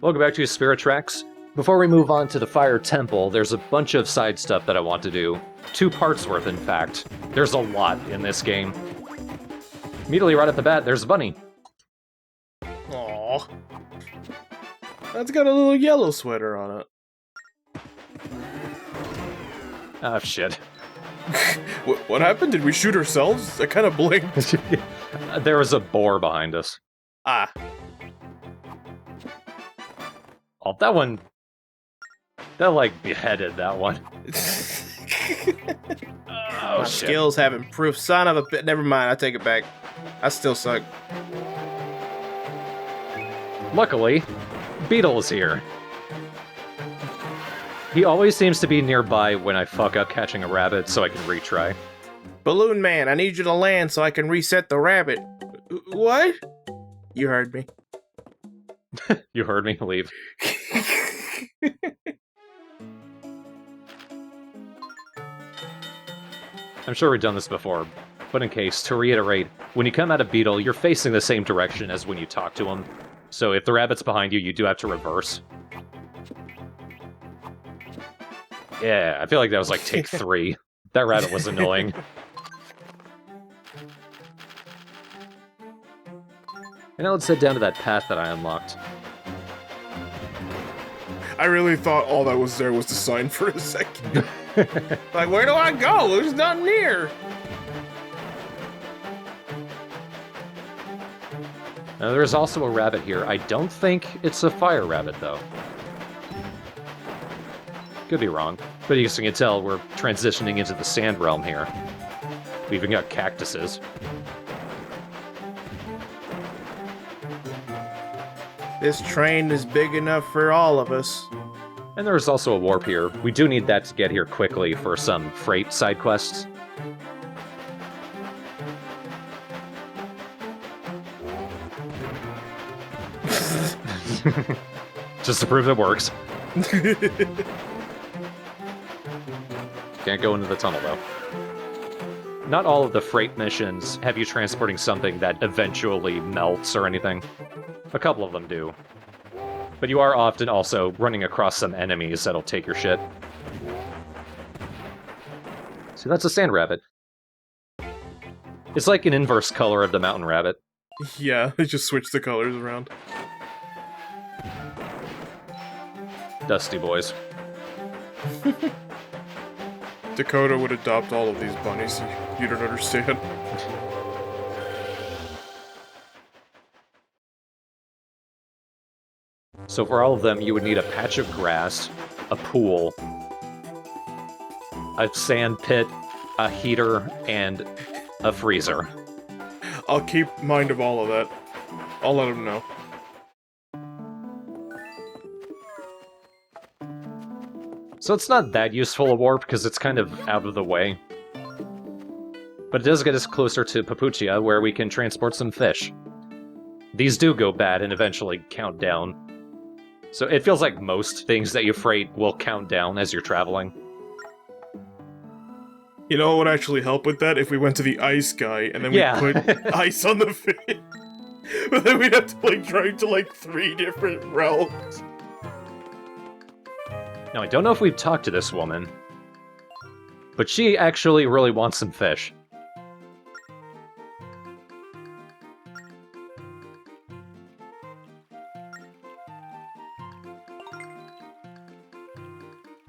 Welcome back to Spirit Tracks. Before we move on to the Fire Temple, there's a bunch of side stuff that I want to do. 2 parts worth, in fact. There's a lot in this game. Immediately right off the bat, there's a bunny. Aww. That's got a little yellow sweater on it. Ah, shit. What happened? Did we shoot ourselves? I kind of blinked. There was a boar behind us. Ah. Oh, that one... That, like, beheaded that one. Oh, My shit. skills have improved. Son of a bit. Never mind, I take it back. I still suck. Luckily, Beetle is here. He always seems to be nearby when I fuck up catching a rabbit, so I can retry. Balloon Man, I need you to land so I can reset the rabbit. What? You heard me. You heard me, leave. I'm sure we've done this before, but in case, to reiterate, when you come out of Beetle, you're facing the same direction as when you talk to him. So if the rabbit's behind you, you do have to reverse. Yeah, I feel like that was like take 3. That rabbit was annoying. And now let's head down to that path that I unlocked. I really thought all that was there was the sign for a second. Like, where do I go? There's nothing here. Now, there's also a rabbit here. I don't think it's a fire rabbit, though. Could be wrong. But as you can tell, we're transitioning into the sand realm here. We even got cactuses. This train is big enough for all of us. And there's also a warp here. We do need that to get here quickly for some freight side quests. Just to prove it works. Can't go into the tunnel, though. Not all of the freight missions have you transporting something that eventually melts or anything. A couple of them do. But you are often also running across some enemies that'll take your shit. See, that's a sand rabbit. It's like an inverse color of the mountain rabbit. Yeah, they just switched the colors around. Dusty boys. Dakota would adopt all of these bunnies. You don't understand. So for all of them, you would need a patch of grass, a pool, a sand pit, a heater, and a freezer. I'll keep mind of all of that. I'll let him know. So it's not that useful a warp, because it's kind of out of the way. But it does get us closer to Papuchia, where we can transport some fish. These do go bad and eventually count down. So it feels like most things that you freight will count down as you're traveling. You know what would actually help with that? If we went to the ice guy and then Yeah. we put ice on the fish. But then we'd have to like drive to like 3 different realms. Now, I don't know if we've talked to this woman, but she actually really wants some fish.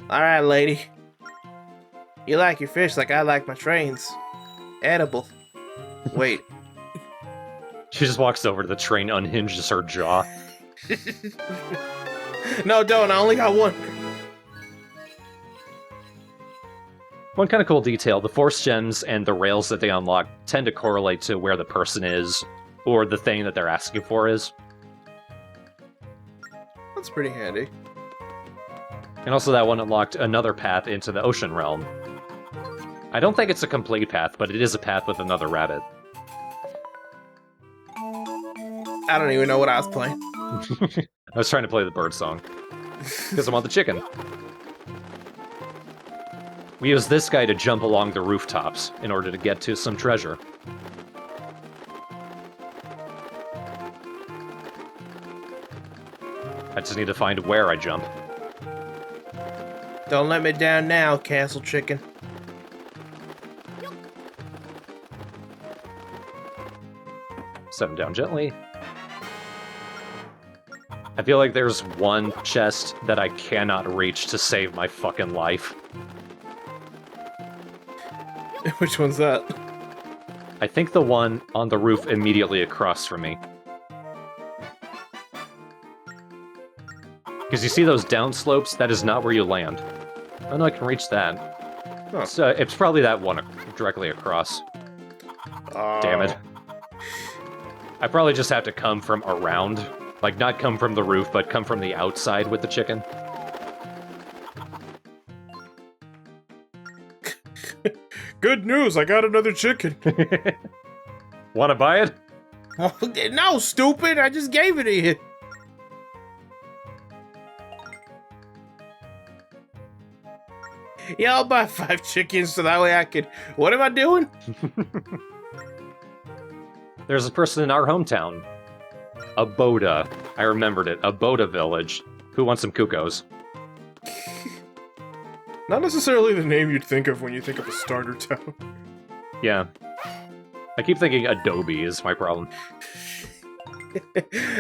Alright, lady. You like your fish like I like my trains. Edible. Wait. She just walks over to the train, unhinges her jaw. No, don't. I only got one. One kind of cool detail, the force gems and the rails that they unlock tend to correlate to where the person is, or the thing that they're asking for is. That's pretty handy. And also that one unlocked another path into the ocean realm. I don't think it's a complete path, but it is a path with another rabbit. I don't even know what I was playing. I was trying to play the bird song. Because I want the chicken. We use this guy to jump along the rooftops in order to get to some treasure. I just need to find where I jump. Don't let me down now, Castle Chicken. Set him down gently. I feel like there's one chest that I cannot reach to save my fucking life. Which one's that? I think the one on the roof immediately across from me. Because you see those downslopes? That is not where you land. Oh no, I can reach that. Huh. So it's probably that one directly across. Damn it. I probably just have to come from around. Like, not come from the roof, but come from the outside with the chicken. Good news, I got another chicken. Wanna buy it? No, stupid, I just gave it to you. Yeah, I'll buy 5 chickens so that way I can... What am I doing? There's a person in our hometown. Aboda. I remembered it. Aboda Village. Who wants some cuckoos? Not necessarily the name you'd think of when you think of a starter town. Yeah. I keep thinking Adobe is my problem.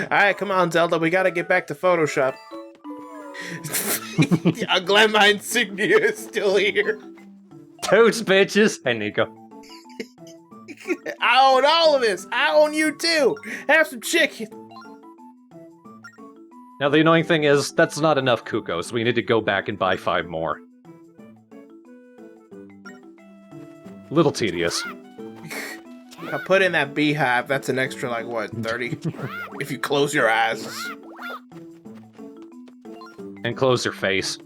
Alright, come on, Zelda, we gotta get back to Photoshop. I'm glad my insignia is still here. Toots, bitches! Hey, Nico. I own all of this! I own you too! Have some chicken! Now, the annoying thing is, that's not enough cuckoos. We need to go back and buy 5 more. Little tedious. I put in that beehive, that's an extra, like, what, 30? If you close your eyes. And close your face.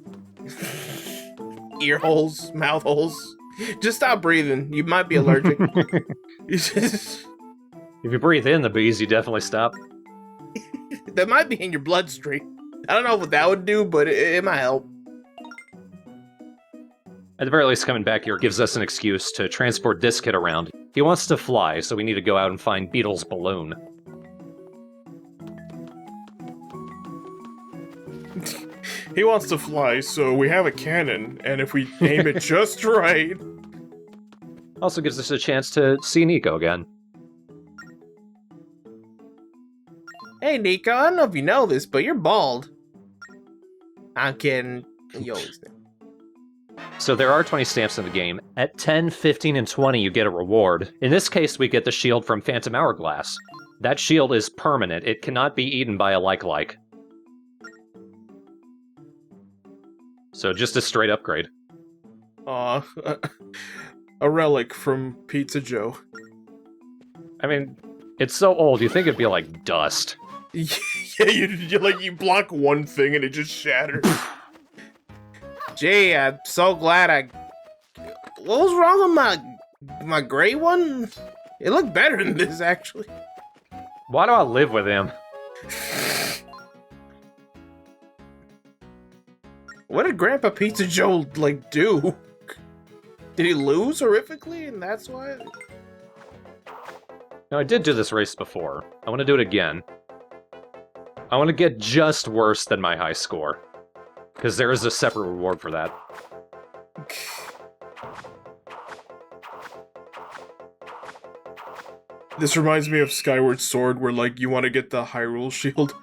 Ear holes, mouth holes. Just stop breathing. You might be allergic. If you breathe in the bees, you definitely stop. That might be in your bloodstream. I don't know what that would do, but it might help. At the very least, coming back here gives us an excuse to transport this kid around. He wants to fly, so we need to go out and find Beetle's balloon. He wants to fly, so we have a cannon, and if we aim it just right... Also gives us a chance to see Nico again. Hey, Nico, I don't know if you know this, but you're bald. I'm kidding. You always do. So there are 20 stamps in the game. At 10, 15, and 20, you get a reward. In this case, we get the shield from Phantom Hourglass. That shield is permanent. It cannot be eaten by a like-like. So just a straight upgrade. Aw, a relic from Pizza Joe. I mean, it's so old, you think it'd be like dust. Yeah, you block one thing and it just shatters. Gee, I'm so glad What was wrong with my gray one? It looked better than this, actually. Why do I live with him? What did Grandpa Pizza Joe, like, do? Did he lose horrifically, and that's why? No, I did do this race before. I want to do it again. I want to get just worse than my high score. Because there is a separate reward for that. This reminds me of Skyward Sword, where, like, you want to get the Hyrule Shield,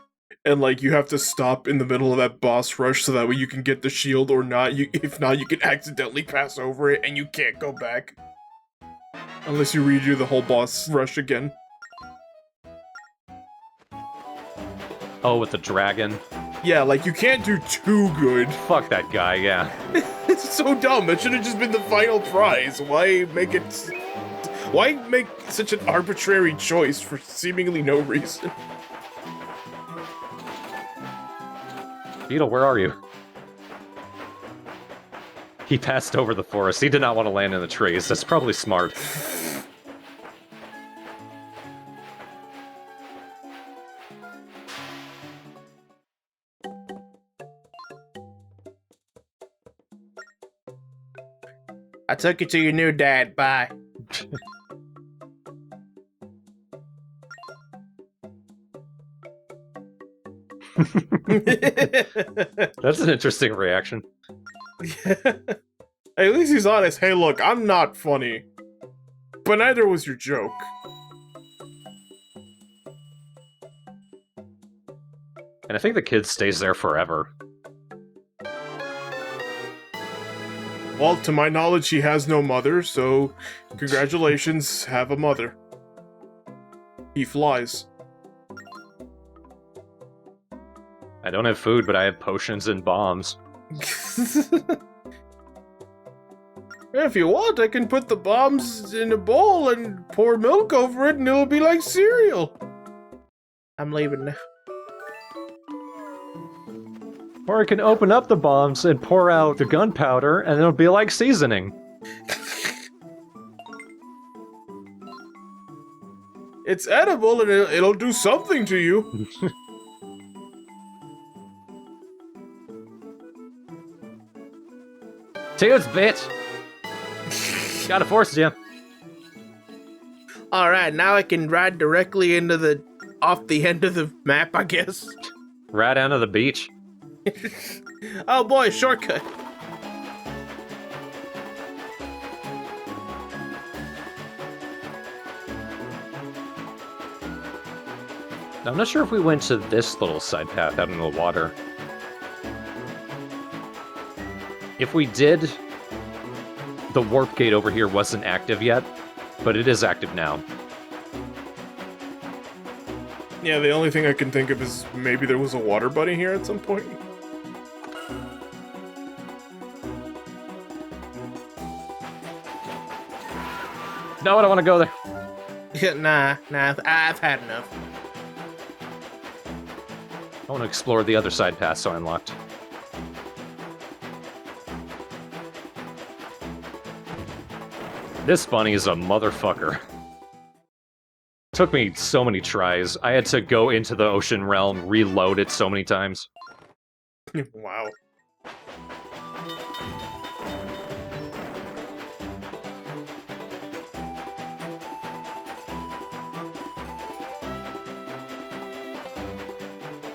and, like, you have to stop in the middle of that boss rush so that way you can get the shield or not. If not, you can accidentally pass over it and you can't go back. Unless you redo the whole boss rush again. Oh, with the dragon? Yeah, like, you can't do too good. Fuck that guy, yeah. It's so dumb. It should have just been the final prize. Why make it... Why make such an arbitrary choice for seemingly no reason? Beetle, where are you? He passed over the forest. He did not want to land in the trees. That's probably smart. I took you to your new dad. Bye. That's an interesting reaction. Hey, at least he's honest. Hey, look, I'm not funny. But neither was your joke. And I think the kid stays there forever. Well, to my knowledge, he has no mother, so congratulations, have a mother. He flies. I don't have food, but I have potions and bombs. If you want, I can put the bombs in a bowl and pour milk over it, and it'll be like cereal. I'm leaving now. Or I can open up the bombs and pour out the gunpowder, and it'll be like seasoning. It's edible, and it'll do something to you. Toots, bitch! Gotta force you. Alright, now I can ride directly into off the end of the map, I guess. Right down to the beach. Oh boy, shortcut. I'm not sure if we went to this little side path out in the water. If we did, the warp gate over here wasn't active yet, but it is active now. Yeah, the only thing I can think of is maybe there was a water bunny here at some point. No, I don't want to go there. Yeah, nah, I've had enough. I want to explore the other side path, so I unlocked. This bunny is a motherfucker. Took me so many tries. I had to go into the ocean realm, reload it so many times. Wow.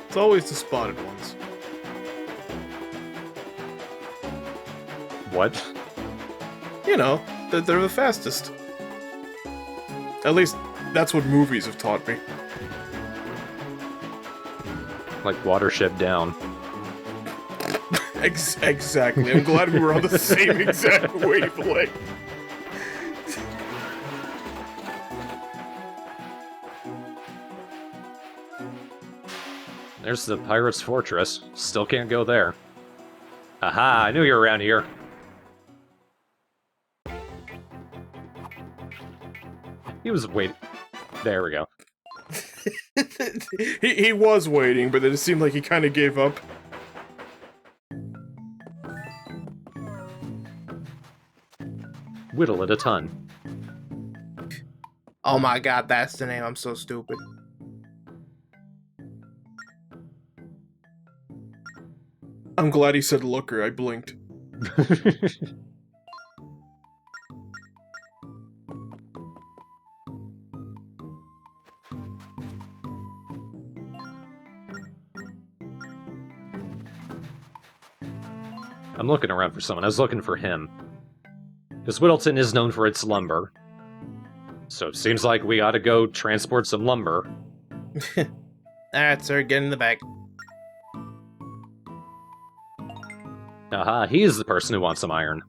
It's always the spotted ones. What? You know, they're the fastest. At least, that's what movies have taught me. Like Watership Down. Exactly. I'm glad we were on the same exact wavelength. There's the Pirate's Fortress. Still can't go there. Aha, I knew you were around here. He was waiting. There we go. he was waiting, but then it seemed like he kind of gave up. Whittle at a ton. Oh my god, that's the name. I'm so stupid. I'm glad he said looker. I blinked. I'm looking around for someone. I was looking for him. Because Whittleton is known for its lumber. So it seems like we ought to go transport some lumber. Alright, sir, get in the bag. Aha, he is the person who wants some iron.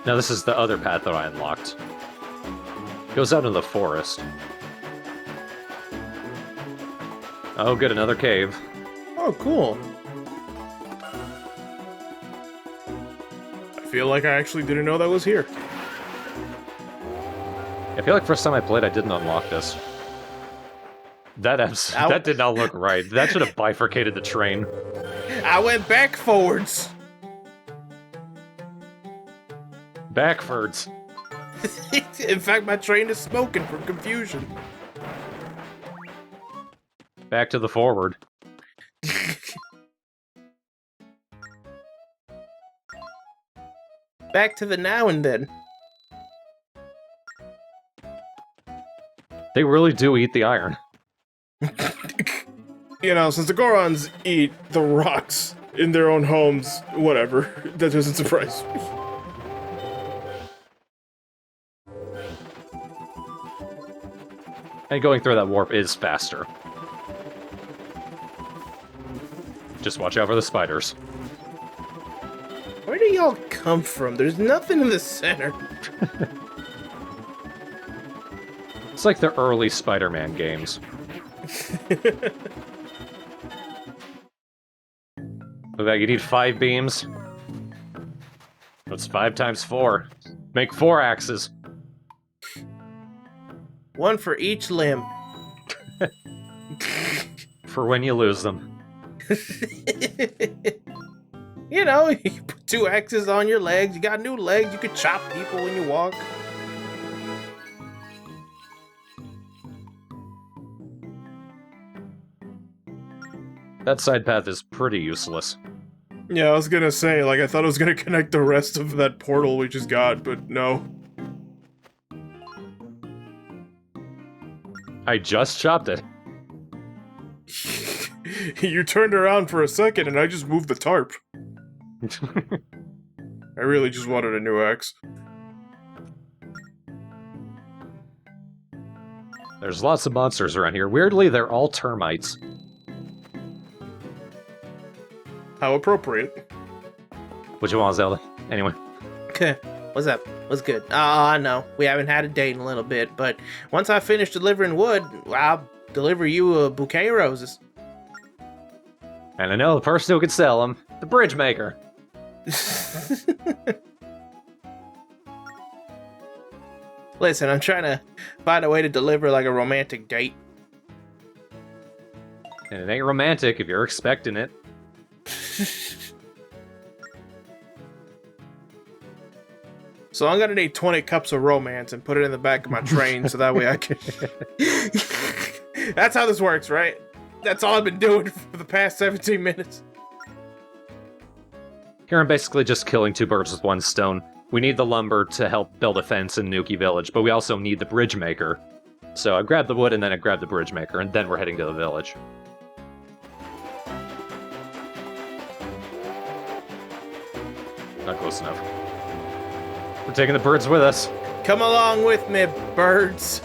Now this is the other path that I unlocked. Goes out into the forest. Oh, good, another cave. Oh, cool. I feel like I actually didn't know that was here. I feel like first time I played, I didn't unlock this. That did not look right. That should have bifurcated the train. I went back forwards. Backwards. In fact, my train is smoking from confusion. Back to the forward. Back to the now and then. They really do eat the iron. You know, since the Gorons eat the rocks in their own homes, whatever, that doesn't surprise me. And going through that warp is faster. Just watch out for the spiders. Where do y'all come from? There's nothing in the center. It's like the early Spider-Man games. Look, you need 5 beams. That's 5 times 4. Make 4 axes. 1 for each limb. For when you lose them. You know, you put 2 axes on your legs. You got new legs. You can chop people when you walk. That side path is pretty useless. Yeah, I was gonna say, like, I thought it was gonna connect the rest of that portal we just got, but no. I just chopped it. You turned around for a second and I just moved the tarp. I really just wanted a new axe. There's lots of monsters around here. Weirdly, they're all termites. How appropriate. What you want, Zelda? Anyway. Okay, what's up? What's good? No, we haven't had a date in a little bit, but once I finish delivering wood, I'll deliver you a bouquet of roses. And I know the person who could sell them. The bridge maker. Listen, I'm trying to find a way to deliver like a romantic date. And it ain't romantic if you're expecting it. So I'm gonna need 20 cups of romance and put it in the back of my train so that way I can... That's how this works, right? That's all I've been doing for the past 17 minutes. Here I'm basically just killing 2 birds with 1 stone. We need the lumber to help build a fence in Nuki Village, but we also need the bridge maker. So I grabbed the wood and then I grabbed the bridge maker, and then we're heading to the village. Not close enough. We're taking the birds with us. Come along with me, birds.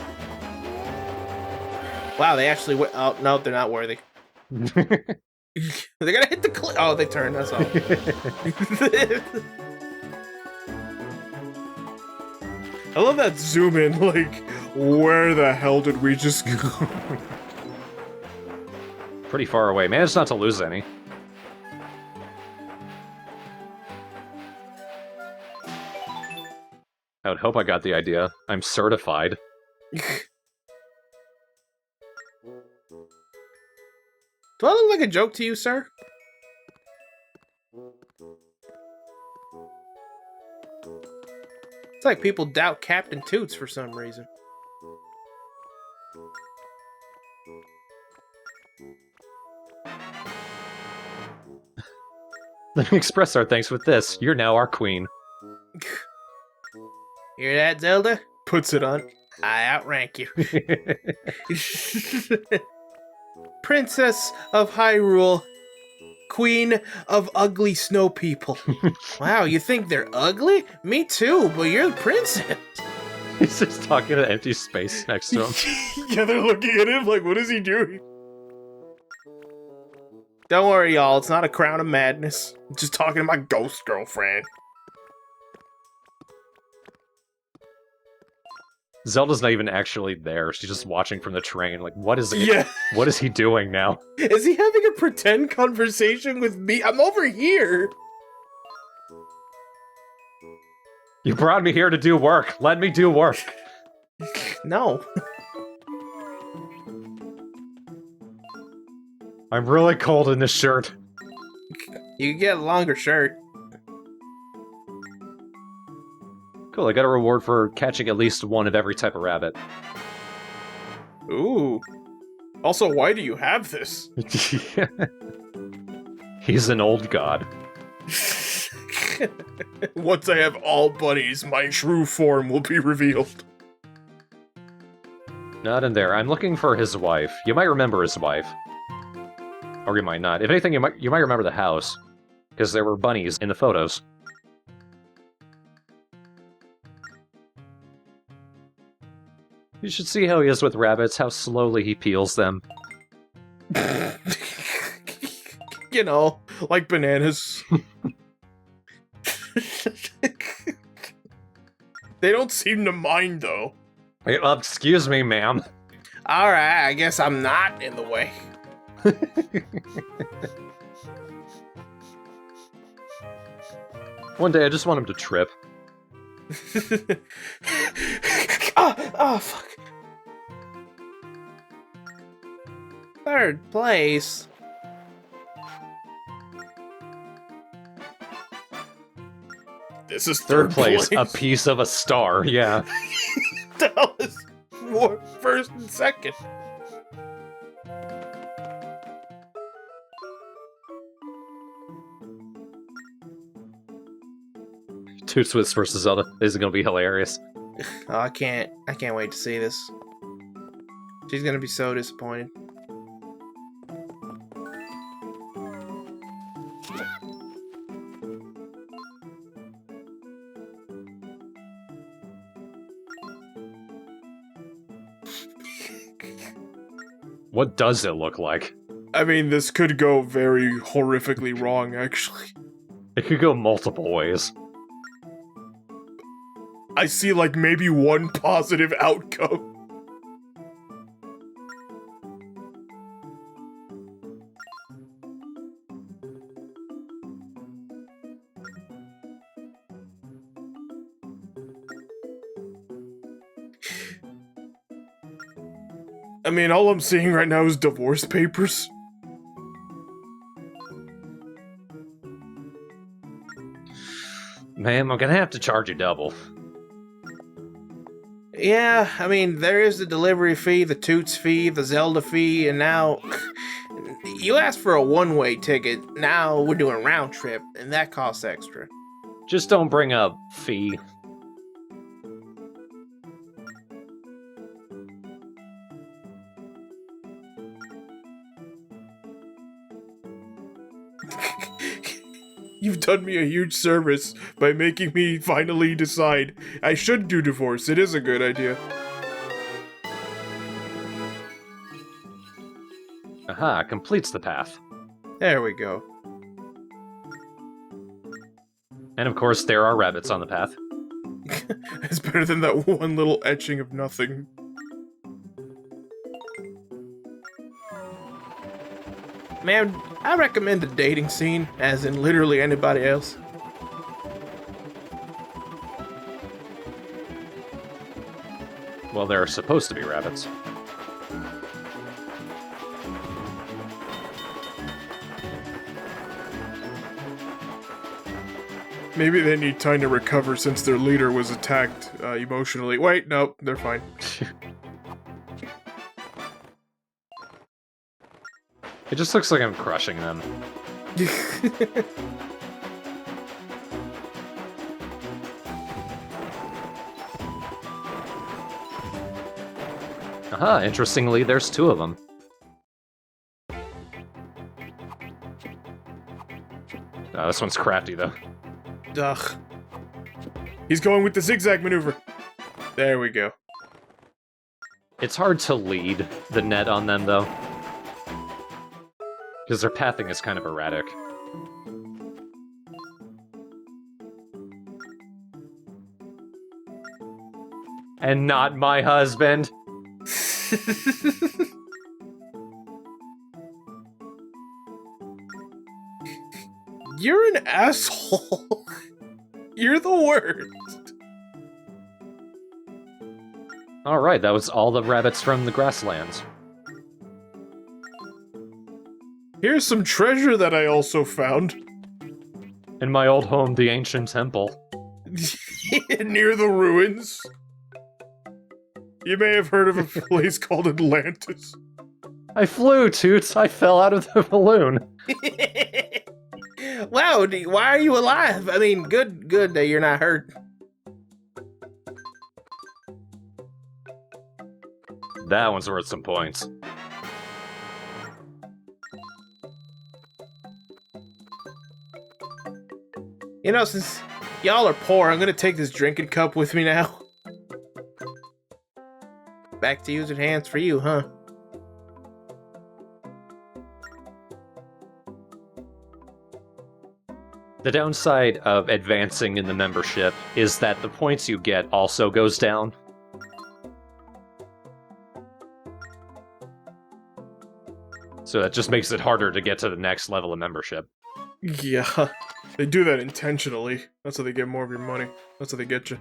Wow, they actually went. Oh, no, they're not worthy. They're gonna hit the cliff. Oh, they turned. That's all. I love that zoom in, like, where the hell did we just go? Pretty far away. Managed not to lose any. I would hope I got the idea. I'm certified. Do I look like a joke to you, sir? It's like people doubt Captain Toots for some reason. Let me express our thanks with this. You're now our queen. Hear that, Zelda? Puts it on. I outrank you. Princess of Hyrule, Queen of ugly snow people. Wow, you think they're ugly? Me too, but you're the princess. He's just talking to empty space next to him. Yeah, they're looking at him like, what is he doing? Don't worry, y'all. It's not a crown of madness. I'm just talking to my ghost girlfriend. Zelda's not even actually there. She's just watching from the train. Like, what is it? Yeah. What is he doing now? Is he having a pretend conversation with me? I'm over here. You brought me here to do work. Let me do work. No. I'm really cold in this shirt. You can get a longer shirt. Cool, I got a reward for catching at least one of every type of rabbit. Ooh. Also, why do you have this? He's an old god. Once I have all bunnies, my true form will be revealed. Not in there. I'm looking for his wife. You might remember his wife. Or you might not. If anything, you might remember the house. Because there were bunnies in the photos. You should see how he is with rabbits, how slowly he peels them. You know, like bananas. They don't seem to mind, though. Wait, excuse me, ma'am. Alright, I guess I'm not in the way. One day I just want him to trip. Oh, fuck. Third place? This is Third place, a piece of a star, yeah. That was more first and second. Toots versus Zelda is gonna be hilarious. Oh, I can't wait to see this. She's gonna be so disappointed. What does it look like? I mean, this could go very horrifically wrong, actually. It could go multiple ways. I see, like, maybe one positive outcome. I mean, all I'm seeing right now is divorce papers. Ma'am, I'm gonna have to charge you double. Yeah, I mean, there is the delivery fee, the Toots fee, the Zelda fee, and now... You asked for a one-way ticket, now we're doing round trip, and that costs extra. Just don't bring up fee. You've done me a huge service by making me finally decide I should do divorce. It is a good idea. Aha, completes the path. There we go. And of course, there are rabbits on the path. It's better than that one little etching of nothing. Man, I recommend the dating scene, as in literally anybody else. Well, there are supposed to be rabbits. Maybe they need time to recover since their leader was attacked emotionally. Wait, no, they're fine. It just looks like I'm crushing them. Aha, interestingly, there's two of them. Oh, this one's crafty, though. Ugh. He's going with the zigzag maneuver. There we go. It's hard to lead the net on them, though. Because their pathing is kind of erratic. And not my husband. You're an asshole. You're the worst. Alright, that was all the rabbits from the grasslands. Here's some treasure that I also found. In my old home, the ancient temple. Near the ruins. You may have heard of a place called Atlantis. I flew, Toots! I fell out of the balloon! Wow, why are you alive? I mean, good that you're not hurt. That one's worth some points. You know, since y'all are poor, I'm gonna take this drinking cup with me now. Back to using hands for you, huh? The downside of advancing in the membership is that the points you get also goes down. So that just makes it harder to get to the next level of membership. Yeah, they do that intentionally. That's how they get more of your money. That's how they get you.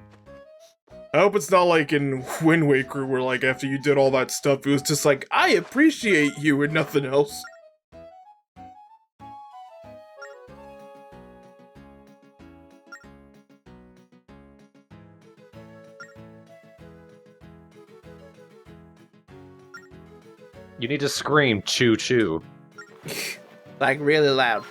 I hope it's not like in Wind Waker where, like, after you did all that stuff, it was just like, I appreciate you and nothing else. You need to scream choo choo. Like really loud.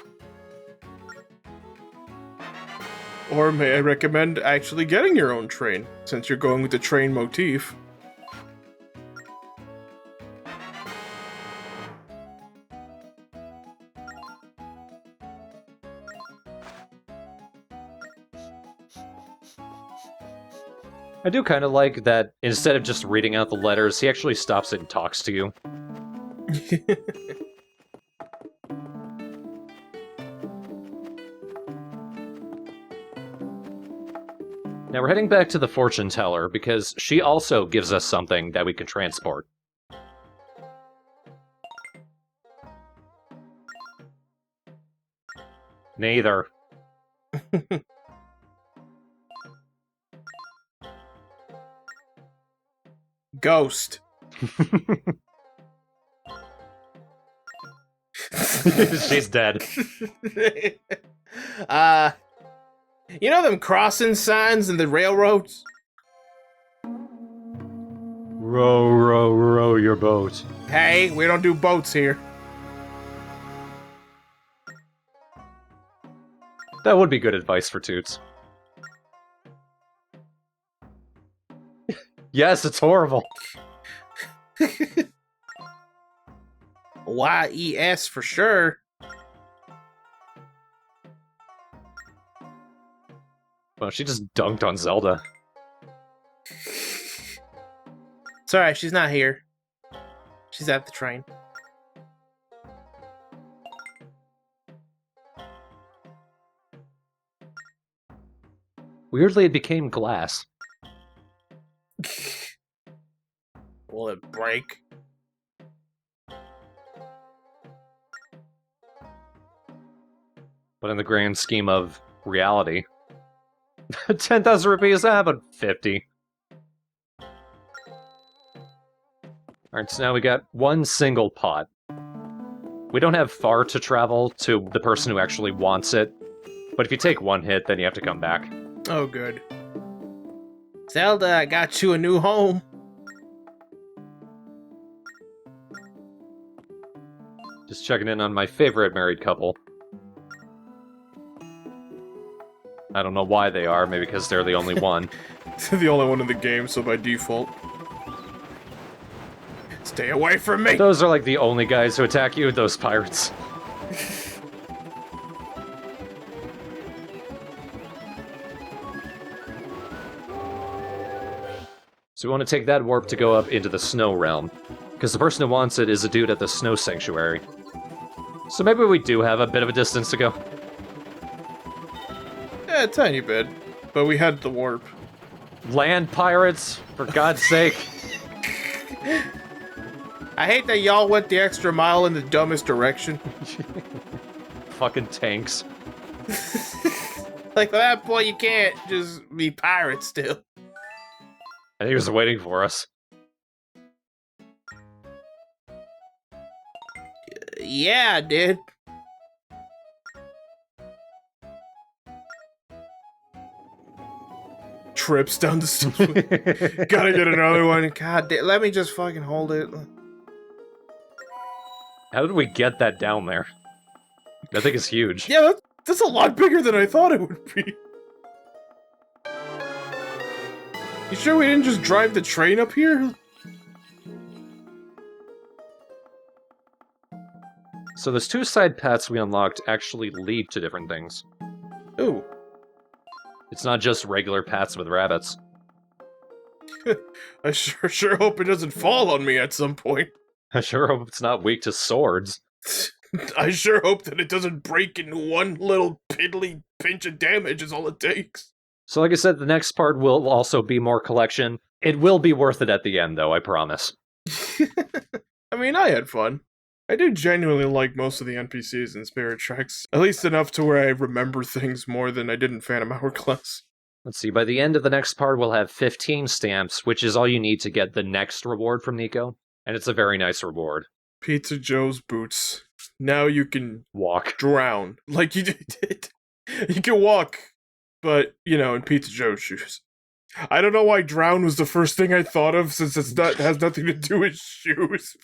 Or may I recommend actually getting your own train, since you're going with the train motif. I do kind of like that instead of just reading out the letters, he actually stops and talks to you. Now we're heading back to the fortune teller because she also gives us something that we can transport. Neither. Ghost. She's dead. You know them crossing signs in the railroads? Row, row, row your boat. Hey, we don't do boats here. That would be good advice for Toots. Yes, it's horrible. YES for sure. Well, she just dunked on Zelda. It's alright, she's not here. She's at the train. Weirdly, it became glass. Will it break? But in the grand scheme of reality, 10,000 rupees, but 50. Alright, so now we got one single pot. We don't have far to travel to the person who actually wants it, but if you take one hit, then you have to come back. Oh, good. Zelda, I got you a new home. Just checking in on my favorite married couple. I don't know why they are, maybe because they're the only one. The only one in the game, so by default. Stay away from me! Those are like the only guys who attack you, those pirates. So we want to take that warp to go up into the snow realm, because the person who wants it is a dude at the snow sanctuary. So maybe we do have a bit of a distance to go. Yeah, a tiny bit. But we had the warp. Land pirates, for God's sake. I hate that y'all went the extra mile in the dumbest direction. Fucking tanks. Like, at that point, you can't just be pirates still. I think he was waiting for us. Yeah, I did. Trips down the steps. Gotta get another one. God damn, let me just fucking hold it. How did we get that down there? That thing is huge. Yeah, That's a lot bigger than I thought it would be. You sure we didn't just drive the train up here? So those 2 side paths we unlocked actually lead to different things. Ooh. It's not just regular paths with rabbits. I sure hope it doesn't fall on me at some point. I sure hope it's not weak to swords. I sure hope that it doesn't break in one little piddly pinch of damage is all it takes. So like I said, the next part will also be more collection. It will be worth it at the end, though, I promise. I mean, I had fun. I do genuinely like most of the NPCs in Spirit Tracks. At least enough to where I remember things more than I did in Phantom Hourglass. Let's see, by the end of the next part, we'll have 15 stamps, which is all you need to get the next reward from Nico. And it's a very nice reward. Pizza Joe's boots. Now you can Walk. drown. Like you did. You can walk, but, you know, in Pizza Joe's shoes. I don't know why drown was the first thing I thought of, since it has nothing to do with shoes.